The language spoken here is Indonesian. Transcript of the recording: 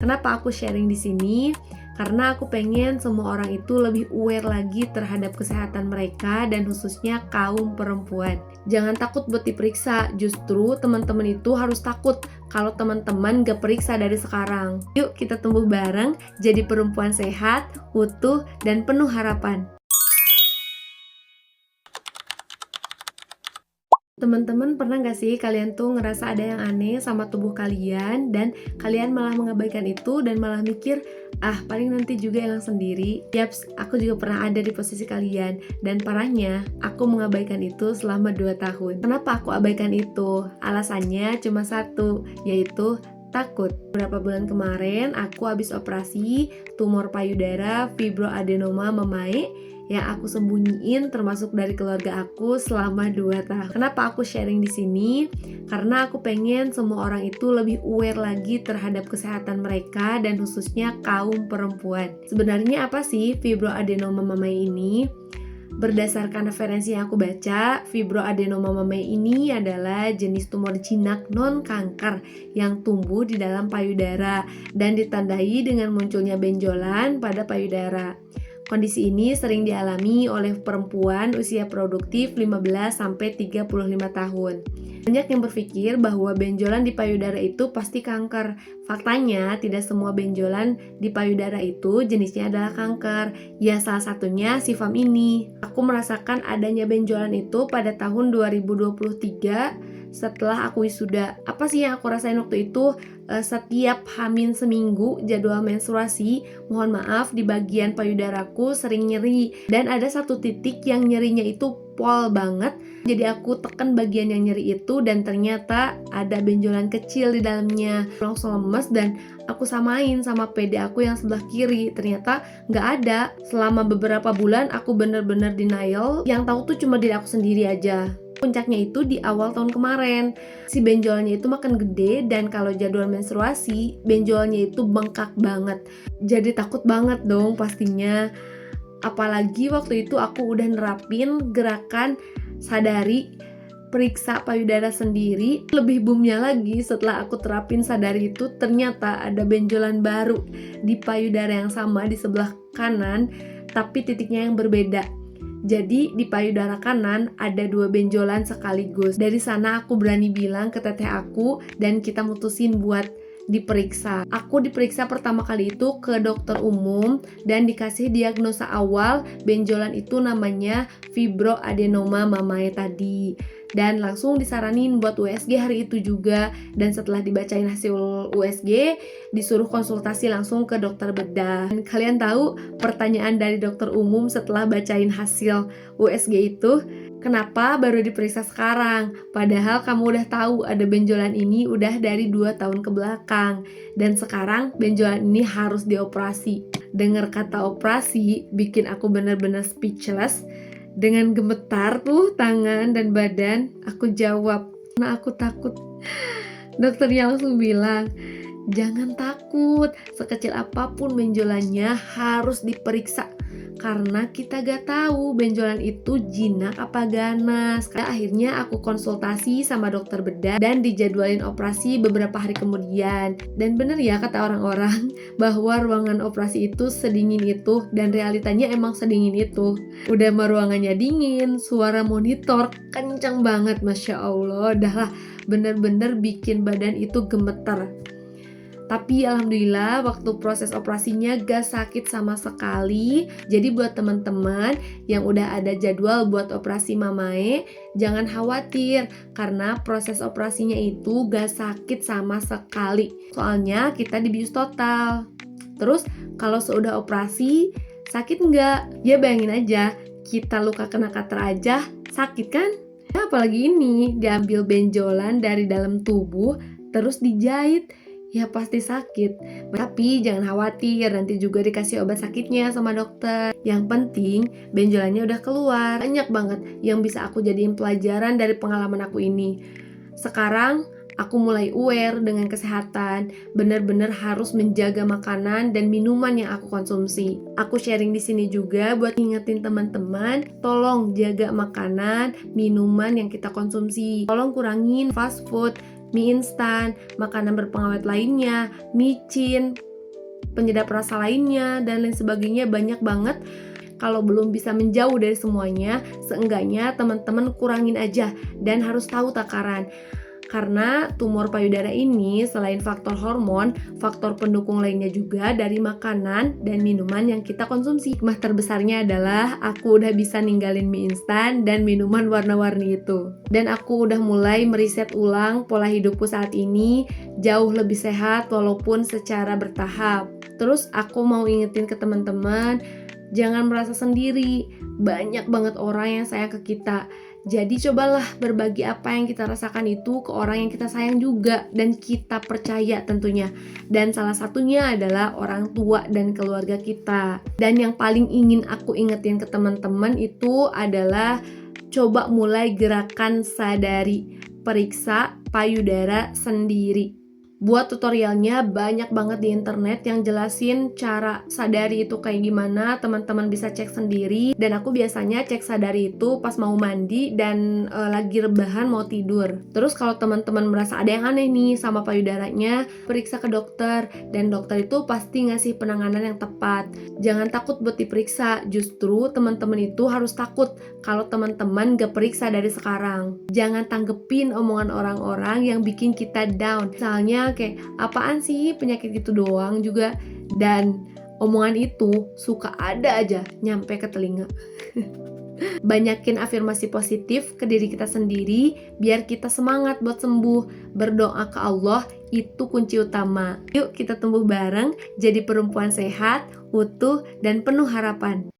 Kenapa aku sharing di sini? Karena aku pengen semua orang itu lebih aware lagi terhadap kesehatan mereka dan khususnya kaum perempuan. Jangan takut buat diperiksa, justru teman-teman itu harus takut kalau teman-teman gak periksa dari sekarang. Yuk kita tumbuh bareng, jadi perempuan sehat, utuh, dan penuh harapan. Teman-teman pernah gak sih kalian tuh ngerasa ada yang aneh sama tubuh kalian dan kalian malah mengabaikan itu dan malah mikir, paling nanti juga hilang sendiri. Yaps, aku juga pernah ada di posisi kalian dan parahnya aku mengabaikan itu selama 2 tahun. Kenapa aku abaikan itu? Alasannya cuma satu, yaitu takut. Beberapa bulan kemarin aku habis operasi tumor payudara fibroadenoma mamae yang aku sembunyiin termasuk dari keluarga aku selama 2 tahun. Kenapa aku sharing di sini? Karena aku pengen semua orang itu lebih aware lagi terhadap kesehatan mereka dan khususnya kaum perempuan. Sebenarnya apa sih fibroadenoma mamae ini? Berdasarkan referensi yang aku baca, fibroadenoma mamae ini adalah jenis tumor jinak non-kanker yang tumbuh di dalam payudara dan ditandai dengan munculnya benjolan pada payudara. Kondisi ini sering dialami oleh perempuan usia produktif 15-35 tahun. Banyak yang berpikir bahwa benjolan di payudara itu pasti kanker. Faktanya, tidak semua benjolan di payudara itu jenisnya adalah kanker. Ya, salah satunya sifam ini. Aku merasakan adanya benjolan itu pada tahun 2023 setelah aku wisuda. Apa sih yang aku rasain waktu itu? Setiap H- seminggu jadwal menstruasi, mohon maaf, di bagian payudaraku sering nyeri dan ada satu titik yang nyerinya itu pol banget. Jadi aku tekan bagian yang nyeri itu dan ternyata ada benjolan kecil di dalamnya. Langsung lemes dan aku samain sama PD aku yang sebelah kiri. Ternyata nggak ada. Selama beberapa bulan aku bener-bener denial. Yang tahu tuh cuma diri aku sendiri aja. Puncaknya itu di awal tahun kemarin. Si benjolannya itu makin gede dan kalau jadwal menstruasi, benjolannya itu bengkak banget. Jadi takut banget dong pastinya. Apalagi waktu itu aku udah nerapin gerakan sadari periksa payudara sendiri. Lebih boomnya lagi setelah aku terapin sadari itu ternyata ada benjolan baru di payudara yang sama di sebelah kanan tapi titiknya yang berbeda. Jadi di payudara kanan ada 2 benjolan sekaligus. Dari sana aku berani bilang ke teteh aku dan kita mutusin buat diperiksa. Aku diperiksa pertama kali itu ke dokter umum dan dikasih diagnosa awal benjolan itu namanya fibroadenoma mamae tadi. Dan langsung disaranin buat USG hari itu juga. Dan setelah dibacain hasil USG, disuruh konsultasi langsung ke dokter bedah. Dan kalian tahu pertanyaan dari dokter umum setelah bacain hasil USG itu? Kenapa baru diperiksa sekarang? Padahal kamu udah tahu ada benjolan ini udah dari 2 tahun ke belakang. Dan sekarang benjolan ini harus dioperasi. Dengar kata operasi bikin aku bener-bener speechless. Dengan gemetar tuh tangan dan badan, aku jawab, karena aku takut. Dokternya langsung bilang, jangan takut, sekecil apapun benjolannya harus diperiksa. Karena kita gak tahu benjolan itu jinak apa ganas. Akhirnya aku konsultasi sama dokter bedah dan dijadwalin operasi beberapa hari kemudian. Dan bener ya kata orang-orang bahwa ruangan operasi itu sedingin itu dan realitanya emang sedingin itu. Udah mah ruangannya dingin, suara monitor kencang banget, Masya Allah. Dah lah, bener-bener bikin badan itu gemeter. Tapi alhamdulillah waktu proses operasinya gak sakit sama sekali. Jadi buat teman-teman yang udah ada jadwal buat operasi mamae, jangan khawatir karena proses operasinya itu gak sakit sama sekali. Soalnya kita dibius total. Terus kalau sudah operasi sakit nggak? Ya bayangin aja, kita luka kena cutter aja sakit kan? Nah, apalagi ini diambil benjolan dari dalam tubuh terus dijahit. Ya pasti sakit, tapi jangan khawatir, nanti juga dikasih obat sakitnya sama dokter. Yang penting benjolannya udah keluar. Banyak banget yang bisa aku jadiin pelajaran dari pengalaman aku ini. Sekarang aku mulai aware dengan kesehatan, benar-benar harus menjaga makanan dan minuman yang aku konsumsi. Aku sharing di sini juga buat ngingetin teman-teman, tolong jaga makanan, minuman yang kita konsumsi. Tolong kurangin fast food, mie instan, makanan berpengawet lainnya, micin, penyedap rasa lainnya, dan lain sebagainya, banyak banget. Kalau belum bisa menjauh dari semuanya, seenggaknya teman-teman kurangin aja dan harus tahu takaran. Karena tumor payudara ini selain faktor hormon, faktor pendukung lainnya juga dari makanan dan minuman yang kita konsumsi. Hikmah terbesarnya adalah aku udah bisa ninggalin mie instan dan minuman warna-warni itu. Dan aku udah mulai meriset ulang pola hidupku saat ini, jauh lebih sehat walaupun secara bertahap. Terus aku mau ingetin ke teman-teman, jangan merasa sendiri, banyak banget orang yang sayang ke kita. Jadi cobalah berbagi apa yang kita rasakan itu ke orang yang kita sayang juga dan kita percaya tentunya. Dan salah satunya adalah orang tua dan keluarga kita. Dan yang paling ingin aku ingetin ke teman-teman itu adalah coba mulai gerakan sadari, periksa payudara sendiri. Buat tutorialnya banyak banget di internet yang jelasin cara sadari itu kayak gimana, teman-teman bisa cek sendiri. Dan aku biasanya cek sadari itu pas mau mandi dan lagi rebahan mau tidur. Terus kalau teman-teman merasa ada yang aneh nih sama payudaranya, periksa ke dokter, dan dokter itu pasti ngasih penanganan yang tepat. Jangan takut buat diperiksa, justru teman-teman itu harus takut kalau teman-teman gak periksa dari sekarang. Jangan tanggepin omongan orang-orang yang bikin kita down. Misalnya kayak apaan sih penyakit gitu doang juga, dan omongan itu suka ada aja nyampe ke telinga. Banyakin afirmasi positif ke diri kita sendiri biar kita semangat buat sembuh. Berdoa ke Allah itu kunci utama. Yuk kita tumbuh bareng jadi perempuan sehat, utuh, dan penuh harapan.